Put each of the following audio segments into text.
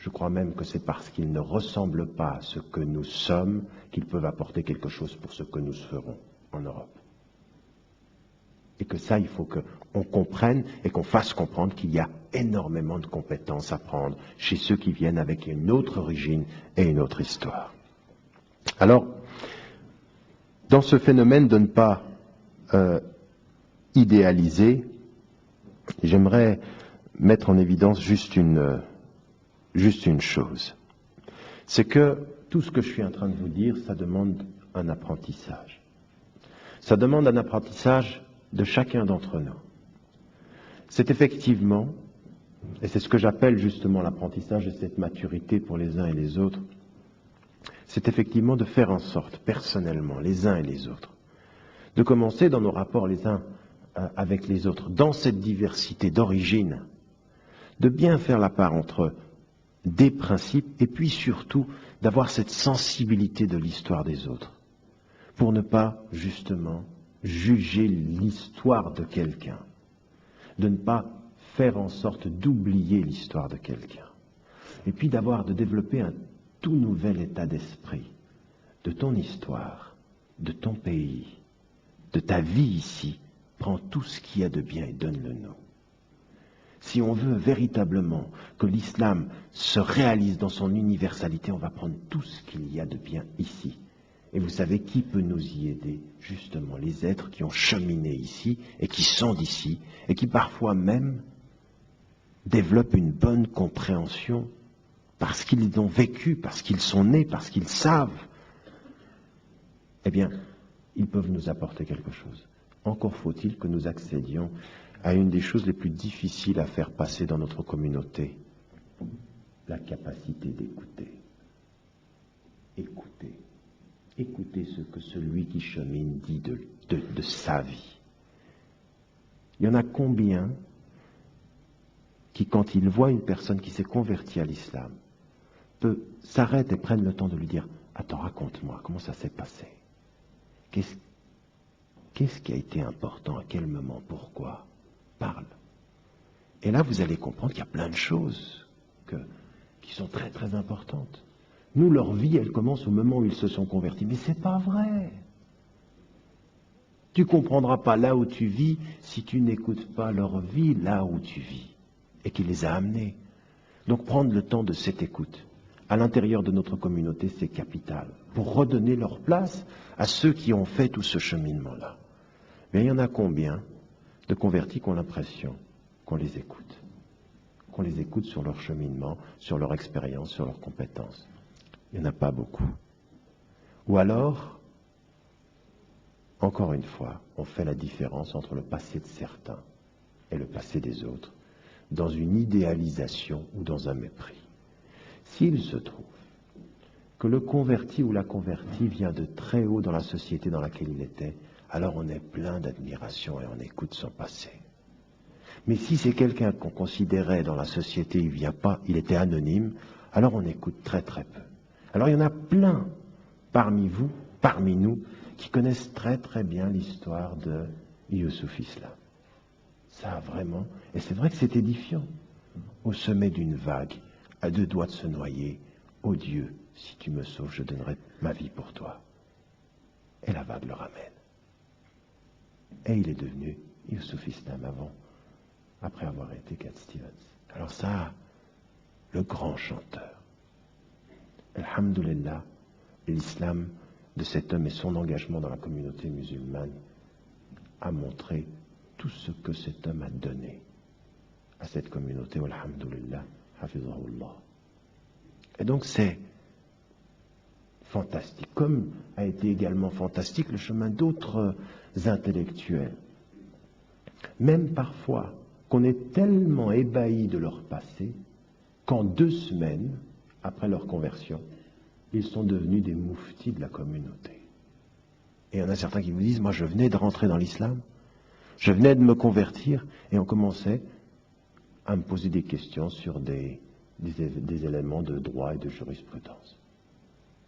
Je crois même que c'est parce qu'ils ne ressemblent pas à ce que nous sommes qu'ils peuvent apporter quelque chose pour ce que nous ferons en Europe. Et que ça, il faut qu'on comprenne et qu'on fasse comprendre qu'il y a énormément de compétences à prendre chez ceux qui viennent avec une autre origine et une autre histoire. Alors, dans ce phénomène de ne pas idéaliser, j'aimerais mettre en évidence juste une chose. C'est que tout ce que je suis en train de vous dire, ça demande un apprentissage. Ça demande un apprentissage de chacun d'entre nous. C'est effectivement, et c'est ce que j'appelle justement l'apprentissage de cette maturité pour les uns et les autres, c'est effectivement de faire en sorte, personnellement, les uns et les autres, de commencer dans nos rapports les uns avec les autres, dans cette diversité d'origine, de bien faire la part entre des principes et puis surtout d'avoir cette sensibilité de l'histoire des autres, pour ne pas justement juger l'histoire de quelqu'un, de ne pas faire en sorte d'oublier l'histoire de quelqu'un, et puis de développer un tout nouvel état d'esprit de ton histoire, de ton pays, de ta vie ici. Prends tout ce qu'il y a de bien et donne-le-nous. Si on veut véritablement que l'islam se réalise dans son universalité, on va prendre tout ce qu'il y a de bien ici. Et vous savez qui peut nous y aider? Justement, les êtres qui ont cheminé ici et qui sont d'ici et qui parfois même développent une bonne compréhension parce qu'ils ont vécu, parce qu'ils sont nés, parce qu'ils savent. Eh bien, ils peuvent nous apporter quelque chose. Encore faut-il que nous accédions à une des choses les plus difficiles à faire passer dans notre communauté, la capacité d'écouter. Écouter. Écoutez ce que celui qui chemine dit de sa vie. Il y en a combien qui, quand ils voient une personne qui s'est convertie à l'islam, s'arrêtent et prennent le temps de lui dire « Attends, raconte-moi, comment ça s'est passé? Qu'est-ce qui a été important? À quel moment? Pourquoi? Parle. » Et là, vous allez comprendre qu'il y a plein de choses qui sont très très importantes. Nous, leur vie, elle commence au moment où ils se sont convertis. Mais c'est pas vrai. Tu comprendras pas là où tu vis si tu n'écoutes pas leur vie là où tu vis et qui les a amenés. Donc prendre le temps de cette écoute à l'intérieur de notre communauté, c'est capital pour redonner leur place à ceux qui ont fait tout ce cheminement-là. Mais il y en a combien de convertis qui ont l'impression qu'on les écoute sur leur cheminement, sur leur expérience, sur leurs compétences. Il n'y en a pas beaucoup. Ou alors, encore une fois, on fait la différence entre le passé de certains et le passé des autres, dans une idéalisation ou dans un mépris. S'il se trouve que le converti ou la convertie vient de très haut dans la société dans laquelle il était, alors on est plein d'admiration et on écoute son passé. Mais si c'est quelqu'un qu'on considérait dans la société, il vient pas, il était anonyme, alors on écoute très très peu. Alors il y en a plein parmi vous, parmi nous, qui connaissent très très bien l'histoire de Youssouf Islam. Ça vraiment, et c'est vrai que c'est édifiant. Au sommet d'une vague, à 2 doigts de se noyer, ô Dieu, si tu me sauves, je donnerai ma vie pour toi. Et la vague le ramène. Et il est devenu Youssouf Islam après avoir été Cat Stevens. Alors ça, le grand chanteur. Alhamdulillah, l'islam de cet homme et son engagement dans la communauté musulmane a montré tout ce que cet homme a donné à cette communauté. Alhamdulillah, hafizahullah. Et donc c'est fantastique, comme a été également fantastique le chemin d'autres intellectuels. Même parfois qu'on est tellement ébahi de leur passé qu'en 2 semaines, après leur conversion, ils sont devenus des mouftis de la communauté. Et il y en a certains qui vous disent, moi je venais de rentrer dans l'islam, je venais de me convertir, et on commençait à me poser des questions sur des éléments de droit et de jurisprudence.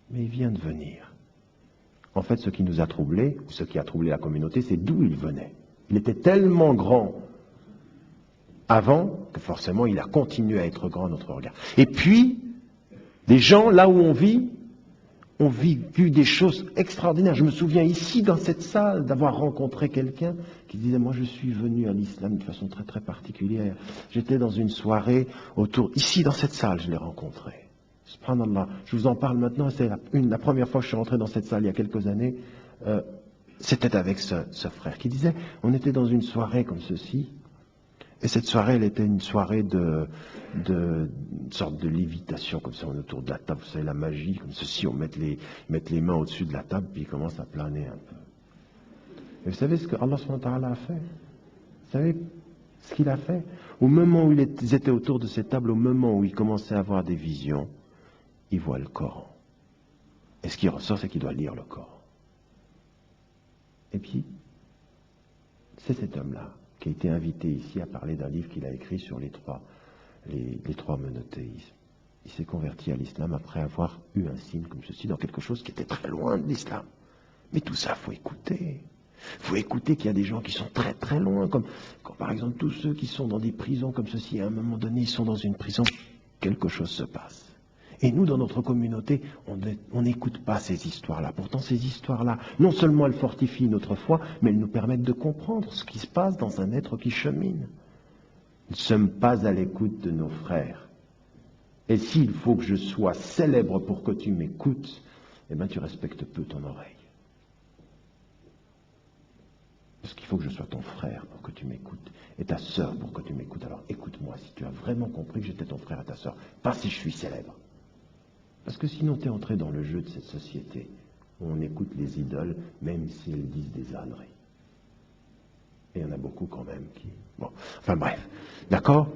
Mais il vient de venir. En fait, ce qui nous a troublés, ou ce qui a troublé la communauté, c'est d'où il venait. Il était tellement grand avant que forcément il a continué à être grand à notre regard. Et puis, Des gens, là où on vit, ont vécu des choses extraordinaires. Je me souviens ici, dans cette salle, d'avoir rencontré quelqu'un qui disait, moi je suis venu à l'islam de façon très très particulière. J'étais dans une soirée autour, ici dans cette salle, je l'ai rencontré. Subhanallah, je vous en parle maintenant, c'est la première fois que je suis rentré dans cette salle il y a quelques années. C'était avec ce frère qui disait, on était dans une soirée comme ceci, et cette soirée, elle était une soirée de sorte de lévitation, comme ça, on est autour de la table, vous savez, la magie, comme ceci, on met les mains au-dessus de la table, puis ils commencent à planer un peu. Et vous savez ce que Allah subhanahu wa ta'ala a fait? Vous savez ce qu'il a fait? Au moment où ils étaient autour de cette table, au moment où ils commençaient à avoir des visions, ils voient le Coran. Et ce qui ressort, c'est qu'il doit lire le Coran. Et puis, c'est cet homme-là qui a été invité ici à parler d'un livre qu'il a écrit sur les trois monothéismes. Il s'est converti à l'islam après avoir eu un signe comme ceci dans quelque chose qui était très loin de l'islam. Mais tout ça, il faut écouter. Il faut écouter qu'il y a des gens qui sont très très loin, comme par exemple tous ceux qui sont dans des prisons comme ceci, à un moment donné, ils sont dans une prison, quelque chose se passe. Et nous, dans notre communauté, on n'écoute pas ces histoires-là. Pourtant, ces histoires-là, non seulement elles fortifient notre foi, mais elles nous permettent de comprendre ce qui se passe dans un être qui chemine. Nous ne sommes pas à l'écoute de nos frères. Et s'il faut que je sois célèbre pour que tu m'écoutes, eh bien, tu respectes peu ton oreille. Parce qu'il faut que je sois ton frère pour que tu m'écoutes, et ta sœur pour que tu m'écoutes. Alors écoute-moi si tu as vraiment compris que j'étais ton frère et ta sœur, pas si je suis célèbre. Parce que sinon, tu es entré dans le jeu de cette société où on écoute les idoles, même si elles disent des âneries. Et il y en a beaucoup quand même qui... Bon, enfin bref, d'accord?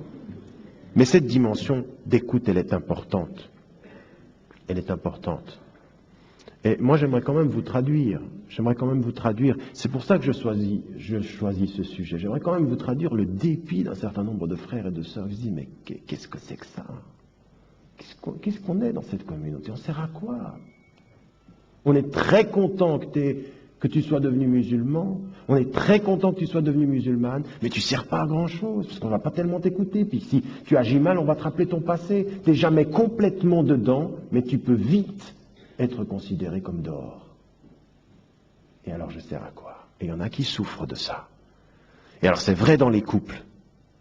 Mais cette dimension d'écoute, elle est importante. Elle est importante. Et moi, j'aimerais quand même vous traduire. C'est pour ça que je choisis ce sujet. J'aimerais quand même vous traduire le dépit d'un certain nombre de frères et de sœurs. Je dis, mais qu'est-ce que c'est que ça? Qu'est-ce qu'on est dans cette communauté? On sert à quoi? On est très content que tu sois devenu musulman. On est très content que tu sois devenu musulmane, mais tu ne sers pas à grand-chose, parce qu'on ne va pas tellement t'écouter. Puis si tu agis mal, on va te rappeler ton passé. Tu n'es jamais complètement dedans, mais tu peux vite être considéré comme dehors. Et alors je sers à quoi? Et il y en a qui souffrent de ça. Et alors c'est vrai dans les couples.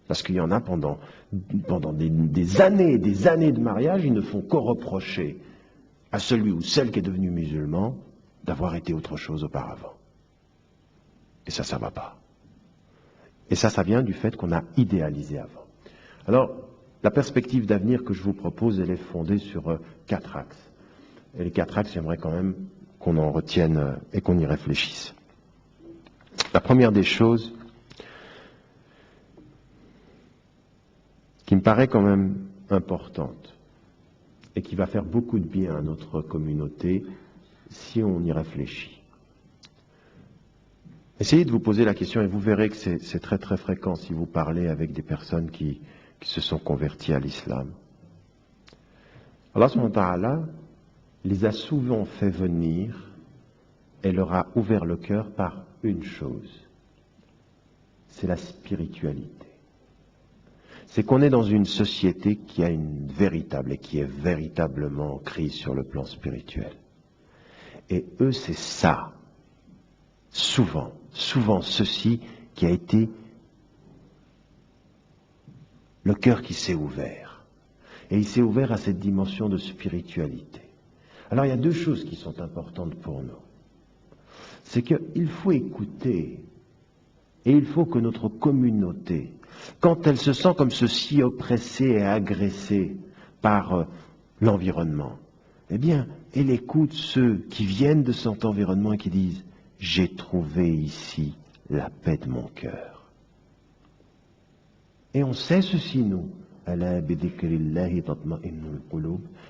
Parce qu'il y en a pendant des années et des années de mariage, ils ne font que reprocher à celui ou celle qui est devenu musulman d'avoir été autre chose auparavant. Et ça ne va pas. Et ça vient du fait qu'on a idéalisé avant. Alors, la perspective d'avenir que je vous propose, elle est fondée sur 4 axes. Et les 4 axes, j'aimerais quand même qu'on en retienne et qu'on y réfléchisse. La première des choses, qui me paraît quand même importante et qui va faire beaucoup de bien à notre communauté si on y réfléchit. Essayez de vous poser la question et vous verrez que c'est très très fréquent si vous parlez avec des personnes qui se sont converties à l'islam. Allah subhanahu wa ta'ala les a souvent fait venir et leur a ouvert le cœur par une chose, c'est la spiritualité. C'est qu'on est dans une société qui a qui est véritablement en crise sur le plan spirituel. Et eux, c'est ça, souvent ceci qui a été le cœur qui s'est ouvert. Et il s'est ouvert à cette dimension de spiritualité. Alors il y a 2 choses qui sont importantes pour nous. C'est qu'il faut écouter et il faut que notre communauté, quand elle se sent comme ceci oppressée et agressée par l'environnement, eh bien, elle écoute ceux qui viennent de cet environnement et qui disent « J'ai trouvé ici la paix de mon cœur ». Et on sait ceci, nous.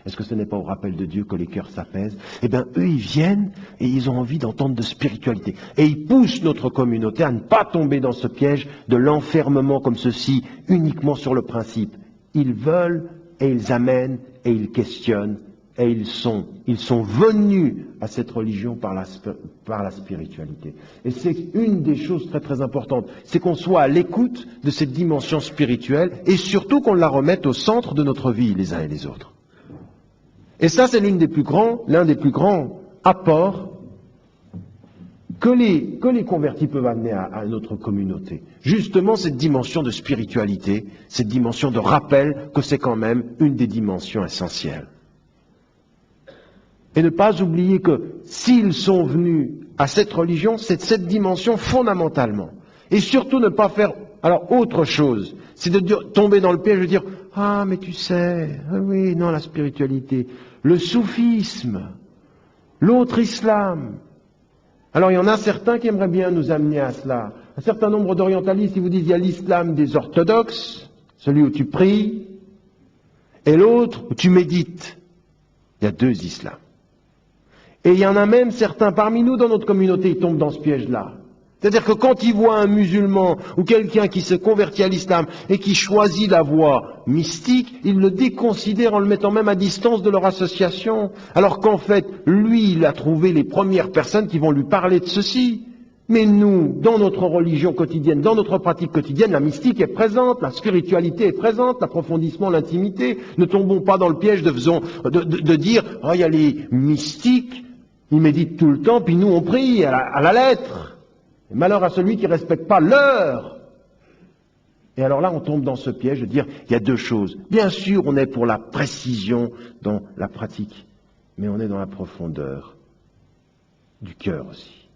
Est-ce que ce n'est pas au rappel de Dieu que les cœurs s'apaisent? Eh bien, eux, ils viennent et ils ont envie d'entendre de spiritualité. Et ils poussent notre communauté à ne pas tomber dans ce piège de l'enfermement comme ceci, uniquement sur le principe. Ils veulent et ils amènent et ils questionnent et ils sont venus à cette religion par la spiritualité. Et c'est une des choses très très importantes, c'est qu'on soit à l'écoute de cette dimension spirituelle et surtout qu'on la remette au centre de notre vie les uns et les autres. Et ça, c'est l'un des plus grands apports que les convertis peuvent amener à notre communauté. Justement, cette dimension de spiritualité, cette dimension de rappel que c'est quand même une des dimensions essentielles. Et ne pas oublier que s'ils sont venus à cette religion, c'est cette dimension fondamentalement. Et surtout ne pas faire autre chose. C'est de tomber dans le piège de dire « Ah, mais tu sais, oui, non, la spiritualité, le soufisme, l'autre islam. » Alors il y en a certains qui aimeraient bien nous amener à cela. Un certain nombre d'orientalistes, ils vous disent il y a l'islam des orthodoxes, celui où tu pries, et l'autre où tu médites. Il y a deux islams. Et il y en a même certains parmi nous dans notre communauté, ils tombent dans ce piège-là. C'est-à-dire que quand ils voient un musulman ou quelqu'un qui se convertit à l'islam et qui choisit la voie mystique, ils le déconsidèrent en le mettant même à distance de leur association. Alors qu'en fait, lui, il a trouvé les premières personnes qui vont lui parler de ceci. Mais nous, dans notre religion quotidienne, dans notre pratique quotidienne, la mystique est présente, la spiritualité est présente, l'approfondissement, l'intimité. Ne tombons pas dans le piège de dire « Oh, il y a les mystiques, ils méditent tout le temps, puis nous on prie à la lettre ». Et malheur à celui qui ne respecte pas l'heure. Et alors là, on tombe dans ce piège de dire, il y a deux choses. Bien sûr, on est pour la précision dans la pratique, mais on est dans la profondeur du cœur aussi.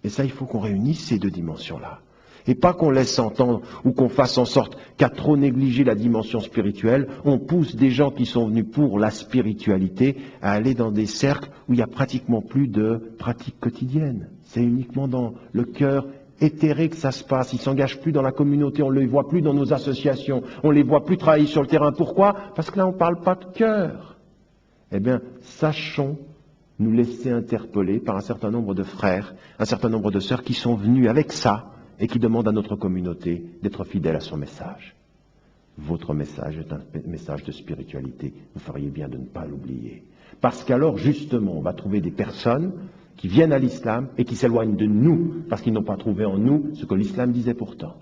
Et ça, il faut qu'on réunisse ces deux dimensions-là. Et pas qu'on laisse entendre ou qu'on fasse en sorte qu'à trop négliger la dimension spirituelle, on pousse des gens qui sont venus pour la spiritualité à aller dans des cercles où il n'y a pratiquement plus de pratique quotidienne. C'est uniquement dans le cœur éthéré que ça se passe. Ils ne s'engagent plus dans la communauté, on ne les voit plus dans nos associations, on ne les voit plus travailler sur le terrain. Pourquoi? Parce que là, on ne parle pas de cœur. Eh bien, sachons nous laisser interpeller par un certain nombre de frères, un certain nombre de sœurs qui sont venus avec ça, et qui demande à notre communauté d'être fidèle à son message. Votre message est un message de spiritualité. Vous feriez bien de ne pas l'oublier. Parce qu'alors, justement, on va trouver des personnes qui viennent à l'islam et qui s'éloignent de nous, parce qu'ils n'ont pas trouvé en nous ce que l'islam disait pourtant.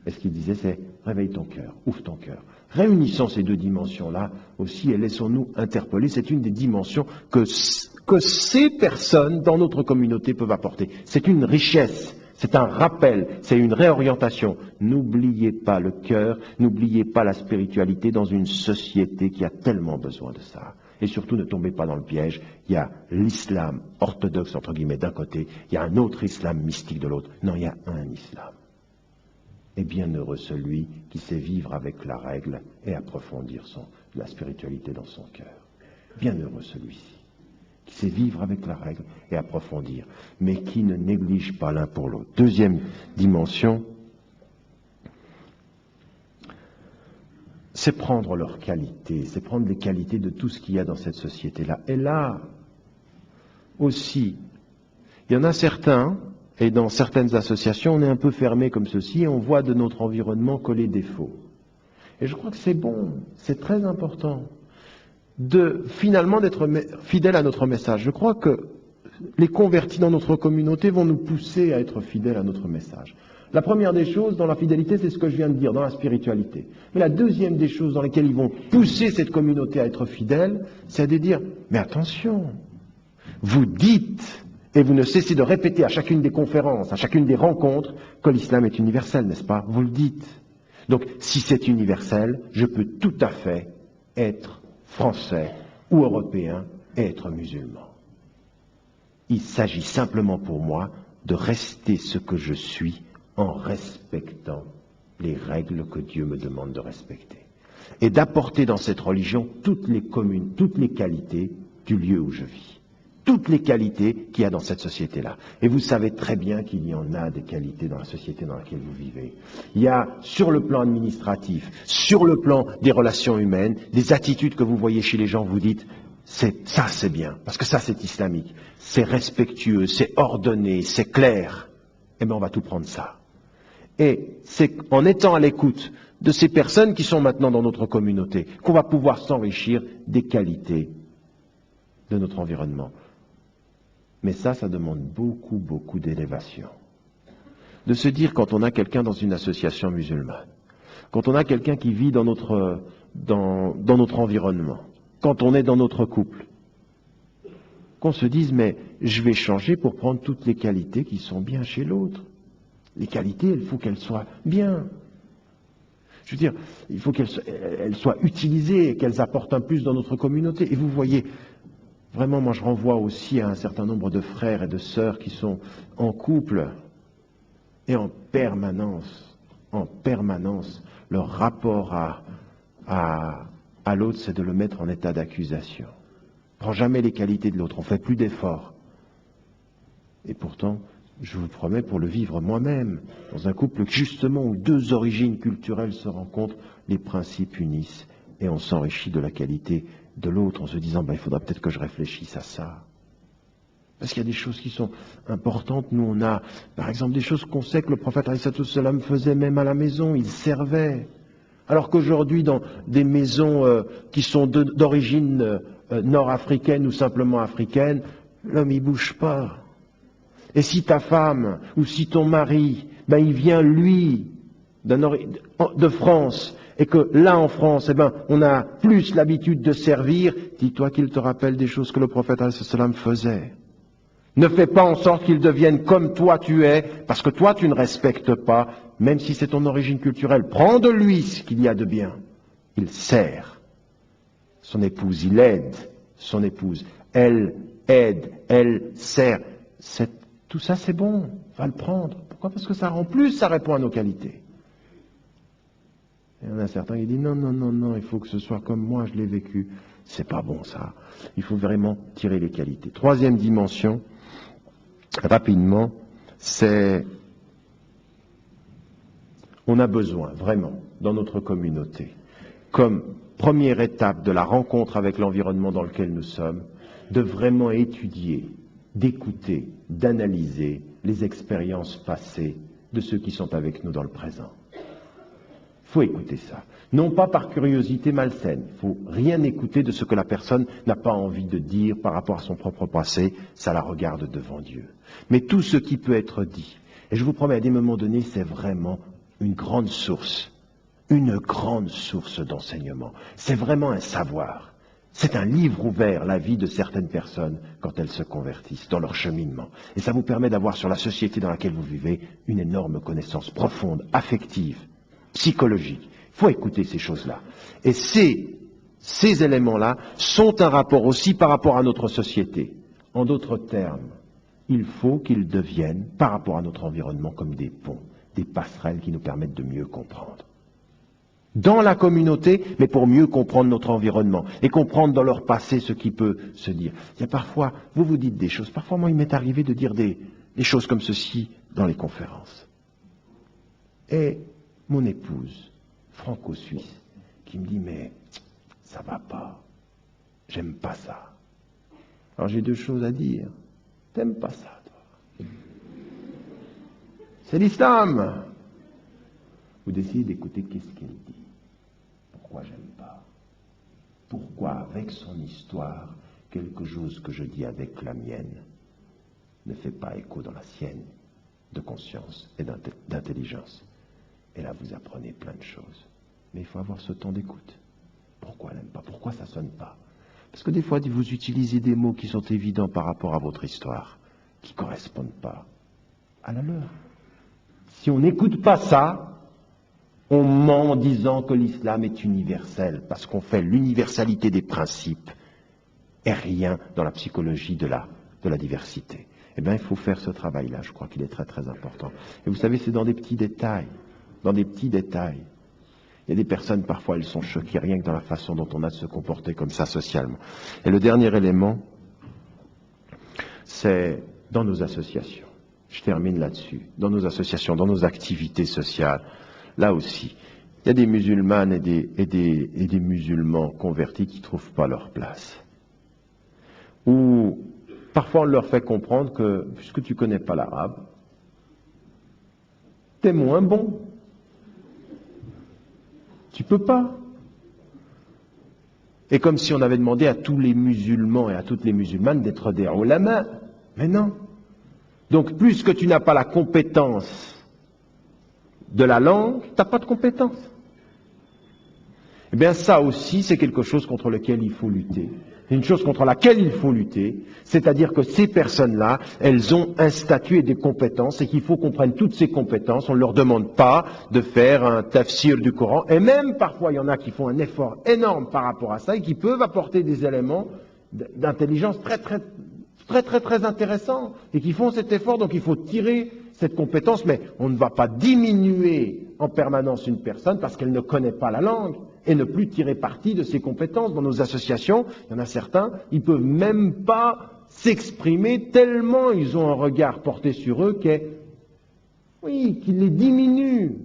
Et ce qu'il disait, c'est « réveille ton cœur, ouvre ton cœur ». Réunissons ces deux dimensions-là aussi et laissons-nous interpeller. C'est une des dimensions que ces personnes dans notre communauté peuvent apporter. C'est une richesse. C'est un rappel, c'est une réorientation. N'oubliez pas le cœur, n'oubliez pas la spiritualité dans une société qui a tellement besoin de ça. Et surtout, ne tombez pas dans le piège. Il y a l'islam orthodoxe, entre guillemets, d'un côté, il y a un autre islam mystique de l'autre. Non, il y a un islam. Et bienheureux celui qui sait vivre avec la règle et approfondir la spiritualité dans son cœur. Bienheureux celui-ci qui sait vivre avec la règle et approfondir, mais qui ne néglige pas l'un pour l'autre. Deuxième dimension, c'est prendre leurs qualités, c'est prendre les qualités de tout ce qu'il y a dans cette société-là. Et là, aussi, il y en a certains, et dans certaines associations, on est un peu fermé comme ceci, et on voit de notre environnement que les défauts. Et je crois que c'est bon, c'est très important finalement d'être fidèle à notre message. Je crois que les convertis dans notre communauté vont nous pousser à être fidèles à notre message. La première des choses dans la fidélité, c'est ce que je viens de dire, dans la spiritualité. Mais la deuxième des choses dans lesquelles ils vont pousser cette communauté à être fidèle, c'est de dire, mais attention, vous dites, et vous ne cessez de répéter à chacune des conférences, à chacune des rencontres, que l'islam est universel, n'est-ce pas? Vous le dites. Donc, si c'est universel, je peux tout à fait être français ou européen et être musulman. Il s'agit simplement pour moi de rester ce que je suis en respectant les règles que Dieu me demande de respecter. Et d'apporter dans cette religion toutes les communes, toutes les qualités du lieu où je vis. Toutes les qualités qu'il y a dans cette société-là. Et vous savez très bien qu'il y en a des qualités dans la société dans laquelle vous vivez. Il y a, sur le plan administratif, sur le plan des relations humaines, des attitudes que vous voyez chez les gens, vous dites, ça c'est bien, parce que ça c'est islamique, c'est respectueux, c'est ordonné, c'est clair. Eh bien on va tout prendre ça. Et c'est en étant à l'écoute de ces personnes qui sont maintenant dans notre communauté qu'on va pouvoir s'enrichir des qualités de notre environnement. Mais ça demande beaucoup, beaucoup d'élévation. De se dire, quand on a quelqu'un dans une association musulmane, quand on a quelqu'un qui vit dans notre environnement, quand on est dans notre couple. Qu'on se dise, mais je vais changer pour prendre toutes les qualités qui sont bien chez l'autre. Les qualités, il faut qu'elles soient bien. Je veux dire, il faut qu'elles soient utilisées et qu'elles apportent un plus dans notre communauté. Et vous voyez, vraiment, moi je renvoie aussi à un certain nombre de frères et de sœurs qui sont en couple et en permanence, leur rapport à l'autre, c'est de le mettre en état d'accusation. On ne prend jamais les qualités de l'autre, on ne fait plus d'efforts. Et pourtant, je vous promets, pour le vivre moi-même, dans un couple justement où deux origines culturelles se rencontrent, les principes unissent et on s'enrichit de la qualité de l'autre en se disant, il faudra peut-être que je réfléchisse à ça. Parce qu'il y a des choses qui sont importantes. Nous, on a, par exemple, des choses qu'on sait que le prophète alayhi salam faisait même à la maison, il servait. Alors qu'aujourd'hui, dans des maisons qui sont d'origine nord-africaine ou simplement africaine, l'homme, il bouge pas. Et si ta femme ou si ton mari, il vient, lui, de France, et que là, en France, on a plus l'habitude de servir, dis-toi qu'il te rappelle des choses que le prophète alayhi salam faisait. Ne fais pas en sorte qu'il devienne comme toi tu es, parce que toi tu ne respectes pas, même si c'est ton origine culturelle. Prends de lui ce qu'il y a de bien. Il sert. Son épouse, il aide son épouse. Elle aide, elle sert. Tout ça c'est bon, va le prendre. Pourquoi? Parce que ça rend plus, ça répond à nos qualités. Et il y en a certains qui disent non, il faut que ce soit comme moi, je l'ai vécu. C'est pas bon ça. Il faut vraiment tirer les qualités. Troisième dimension, rapidement, c'est on a besoin vraiment dans notre communauté, comme première étape de la rencontre avec l'environnement dans lequel nous sommes, de vraiment étudier, d'écouter, d'analyser les expériences passées de ceux qui sont avec nous dans le présent. Il faut écouter ça. Non pas par curiosité malsaine. Il ne faut rien écouter de ce que la personne n'a pas envie de dire par rapport à son propre passé. Ça la regarde devant Dieu. Mais tout ce qui peut être dit, et je vous promets, à des moments donnés, c'est vraiment une grande source d'enseignement. C'est vraiment un savoir. C'est un livre ouvert, la vie de certaines personnes, quand elles se convertissent dans leur cheminement. Et ça vous permet d'avoir sur la société dans laquelle vous vivez une énorme connaissance profonde, affective, psychologique. Il faut écouter ces choses-là. Et ces éléments-là sont un rapport aussi par rapport à notre société. En d'autres termes, il faut qu'ils deviennent, par rapport à notre environnement, comme des ponts, des passerelles qui nous permettent de mieux comprendre. Dans la communauté, mais pour mieux comprendre notre environnement et comprendre dans leur passé ce qui peut se dire. Il y a parfois, vous vous dites des choses, parfois moi il m'est arrivé de dire des choses comme ceci dans les conférences. Et mon épouse, franco-suisse, qui me dit, mais ça va pas, j'aime pas ça. Alors j'ai deux choses à dire. T'aimes pas ça, toi? C'est l'islam. Vous décidez d'écouter qu'est-ce qu'elle dit. Pourquoi j'aime pas? Pourquoi, avec son histoire, quelque chose que je dis avec la mienne ne fait pas écho dans la sienne de conscience et d'intelligence? Et là, vous apprenez plein de choses. Mais il faut avoir ce temps d'écoute. Pourquoi elle n'aime pas? Pourquoi ça ne sonne pas? Parce que des fois, vous utilisez des mots qui sont évidents par rapport à votre histoire, qui ne correspondent pas à la leur. Si on n'écoute pas ça, on ment en disant que l'islam est universel, parce qu'on fait l'universalité des principes et rien dans la psychologie de la diversité. Eh bien, il faut faire ce travail-là, je crois qu'il est très très important. Et vous savez, c'est dans des petits détails. Dans des petits détails. Il y a des personnes, parfois, elles sont choquées rien que dans la façon dont on a de se comporter comme ça socialement. Et le dernier élément, c'est dans nos associations. Je termine là-dessus. Dans nos associations, dans nos activités sociales, là aussi, il y a des musulmanes et des musulmans convertis qui ne trouvent pas leur place. Ou parfois on leur fait comprendre que, puisque tu ne connais pas l'arabe, tu es moins bon. Tu peux pas. Et comme si on avait demandé à tous les musulmans et à toutes les musulmanes d'être des ulama. Mais non. Donc, plus que tu n'as pas la compétence de la langue, tu n'as pas de compétence. Eh bien ça aussi, c'est quelque chose contre lequel il faut lutter. C'est une chose contre laquelle il faut lutter, c'est-à-dire que ces personnes-là, elles ont un statut et des compétences, et qu'il faut qu'on prenne toutes ces compétences. On ne leur demande pas de faire un tafsir du Coran, et même parfois il y en a qui font un effort énorme par rapport à ça, et qui peuvent apporter des éléments d'intelligence très intéressants, et qui font cet effort. Donc il faut tirer cette compétence, mais on ne va pas diminuer en permanence une personne parce qu'elle ne connaît pas la langue, et ne plus tirer parti de ses compétences. Dans nos associations, il y en a certains, ils ne peuvent même pas s'exprimer tellement ils ont un regard porté sur eux qu'il les diminue,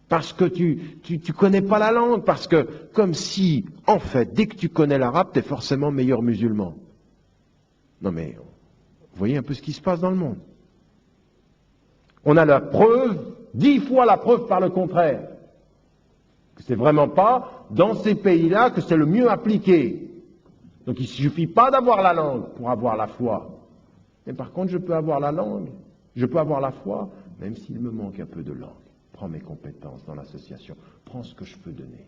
parce que tu connais pas la langue, parce que comme si, en fait, dès que tu connais l'arabe, tu es forcément meilleur musulman. Non mais, vous voyez un peu ce qui se passe dans le monde. On a la preuve, 10 fois la preuve par le contraire, que c'est vraiment pas dans ces pays-là que c'est le mieux appliqué. Donc il ne suffit pas d'avoir la langue pour avoir la foi. Mais par contre, je peux avoir la langue, je peux avoir la foi, même s'il me manque un peu de langue. Prends mes compétences dans l'association, prends ce que je peux donner.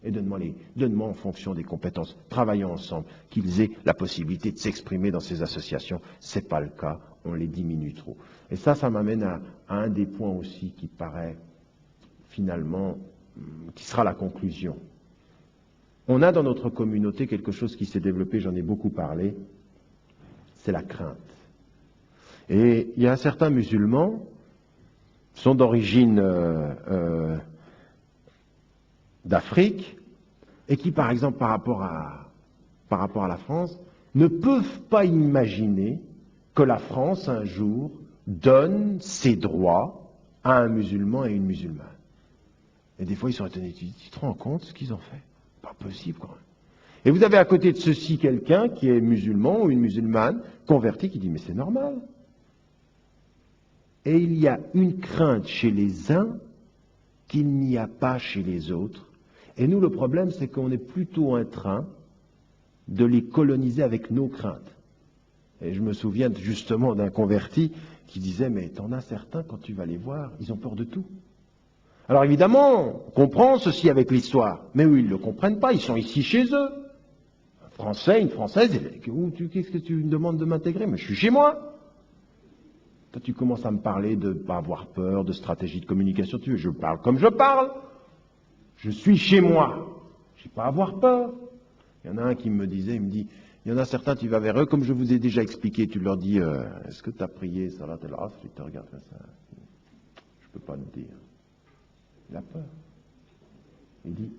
Et donne-moi en fonction des compétences. Travaillons ensemble, qu'ils aient la possibilité de s'exprimer dans ces associations. Ce n'est pas le cas, on les diminue trop. Et ça m'amène à un des points aussi qui paraît finalement, qui sera la conclusion. On a dans notre communauté quelque chose qui s'est développé, j'en ai beaucoup parlé, c'est la crainte. Et il y a certains musulmans qui sont d'origine d'Afrique et qui, par exemple, par rapport à la France, ne peuvent pas imaginer que la France, un jour, donne ses droits à un musulman et une musulmane. Et des fois, ils sont étonnés. Tu te rends compte ce qu'ils ont fait? Pas possible, quand même. Et vous avez à côté de ceci quelqu'un qui est musulman ou une musulmane convertie qui dit, mais c'est normal. Et il y a une crainte chez les uns qu'il n'y a pas chez les autres. Et nous, le problème, c'est qu'on est plutôt en train de les coloniser avec nos craintes. Et je me souviens justement d'un converti qui disait, mais t'en as certains, quand tu vas les voir, ils ont peur de tout. Alors évidemment, on comprend ceci avec l'histoire, mais eux, ils ne le comprennent pas, ils sont ici chez eux. Un Français, une Française, qu'est-ce que tu me demandes de m'intégrer? Mais je suis chez moi. Toi, tu commences à me parler de ne pas avoir peur, de stratégie de communication, je parle comme je parle. Je suis chez moi. Je n'ai pas à avoir peur. Il y en a un qui me disait, il me dit, il y en a certains, tu vas vers eux, comme je vous ai déjà expliqué, tu leur dis, est-ce que tu as prié, Salat al-Asr? Ils te regardent comme ça. Je ne peux pas te dire. Il a peur.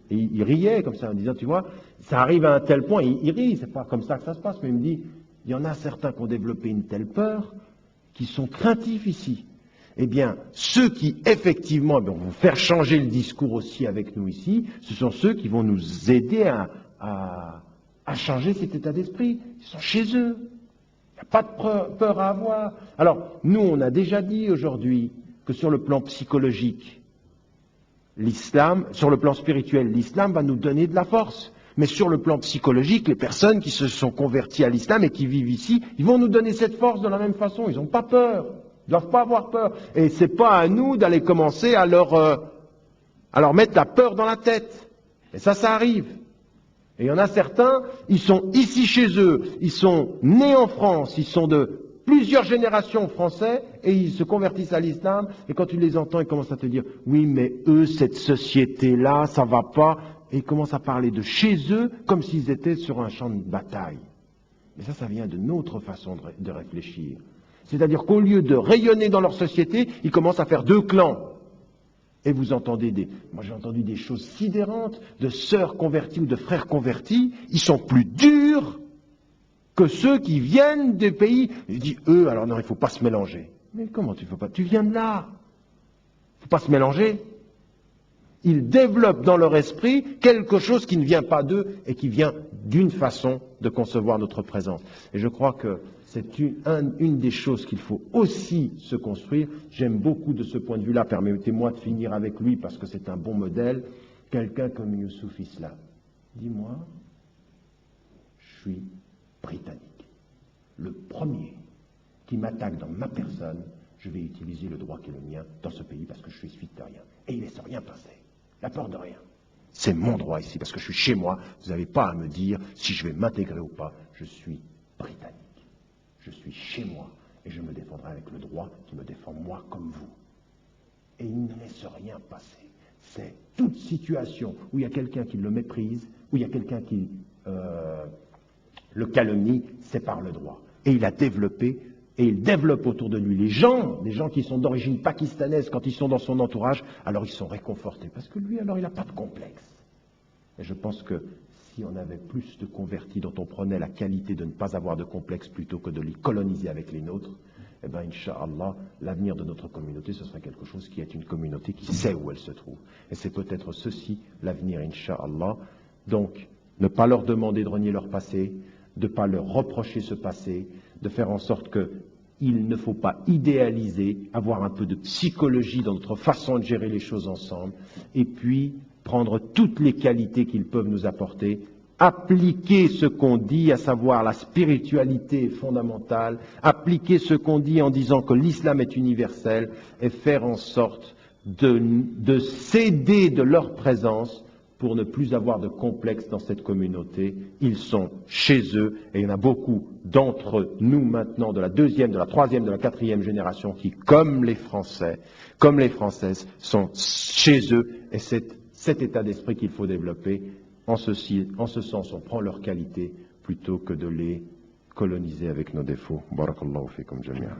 Il riait comme ça en disant, tu vois, ça arrive à un tel point, il rit, c'est pas comme ça que ça se passe, mais il me dit, il y en a certains qui ont développé une telle peur, qui sont craintifs ici. Eh bien, ceux qui, effectivement, vont vous faire changer le discours aussi avec nous ici, ce sont ceux qui vont nous aider à changer cet état d'esprit. Ils sont chez eux. Il n'y a pas de peur à avoir. Alors, nous, on a déjà dit aujourd'hui que sur le plan psychologique, l'islam, sur le plan spirituel, l'islam va nous donner de la force. Mais sur le plan psychologique, les personnes qui se sont converties à l'islam et qui vivent ici, ils vont nous donner cette force de la même façon. Ils n'ont pas peur. Ils ne doivent pas avoir peur. Et ce n'est pas à nous d'aller commencer à leur mettre la peur dans la tête. Et ça arrive. Et il y en a certains, ils sont ici chez eux, ils sont nés en France, ils sont de plusieurs générations français, et ils se convertissent à l'islam, et quand tu les entends, ils commencent à te dire, oui, mais eux, cette société-là, ça va pas, et ils commencent à parler de chez eux, comme s'ils étaient sur un champ de bataille. Mais ça vient de notre façon de réfléchir. C'est-à-dire qu'au lieu de rayonner dans leur société, ils commencent à faire deux clans. Et vous entendez moi j'ai entendu des choses sidérantes de sœurs converties ou de frères convertis, ils sont plus durs que ceux qui viennent des pays. Il dit, eux, alors non, il ne faut pas se mélanger. Mais comment tu ne faut pas? Tu viens de là. Il ne faut pas se mélanger. Ils développent dans leur esprit quelque chose qui ne vient pas d'eux et qui vient d'une façon de concevoir notre présence. Et je crois que c'est une des choses qu'il faut aussi se construire. J'aime beaucoup de ce point de vue-là. Permettez-moi de finir avec lui parce que c'est un bon modèle. Quelqu'un comme Youssouf Islam. Dis-moi, je suis britannique. Le premier qui m'attaque dans ma personne, je vais utiliser le droit qui est le mien dans ce pays parce que je suis suisse de rien. Et il ne laisse rien passer. La peur de rien. C'est mon droit ici, parce que je suis chez moi. Vous n'avez pas à me dire si je vais m'intégrer ou pas. Je suis britannique. Je suis chez moi et je me défendrai avec le droit qui me défend moi comme vous. Et il ne laisse rien passer. C'est toute situation où il y a quelqu'un qui le méprise, où il y a quelqu'un qui le calomnie, c'est par le droit. Et il a développé, et il développe autour de lui les gens qui sont d'origine pakistanaise, quand ils sont dans son entourage, alors ils sont réconfortés. Parce que lui, alors, il n'a pas de complexe. Et je pense que si on avait plus de convertis dont on prenait la qualité de ne pas avoir de complexe plutôt que de les coloniser avec les nôtres, eh bien, Inch'Allah, l'avenir de notre communauté, ce serait quelque chose qui est une communauté qui sait où elle se trouve. Et c'est peut-être ceci, l'avenir, Inch'Allah. Donc, ne pas leur demander de renier leur passé, de ne pas leur reprocher ce passé, de faire en sorte qu'il ne faut pas idéaliser, avoir un peu de psychologie dans notre façon de gérer les choses ensemble, et puis prendre toutes les qualités qu'ils peuvent nous apporter, appliquer ce qu'on dit, à savoir la spiritualité fondamentale, appliquer ce qu'on dit en disant que l'islam est universel, et faire en sorte de s'aider de leur présence pour ne plus avoir de complexe dans cette communauté. Ils sont chez eux, et il y en a beaucoup d'entre nous maintenant, de la deuxième, de la troisième, de la quatrième génération, qui, comme les Français, comme les Françaises, sont chez eux, et c'est cet état d'esprit qu'il faut développer. En ce sens, on prend leurs qualités plutôt que de les coloniser avec nos défauts. Barakallahu fikum jami'an.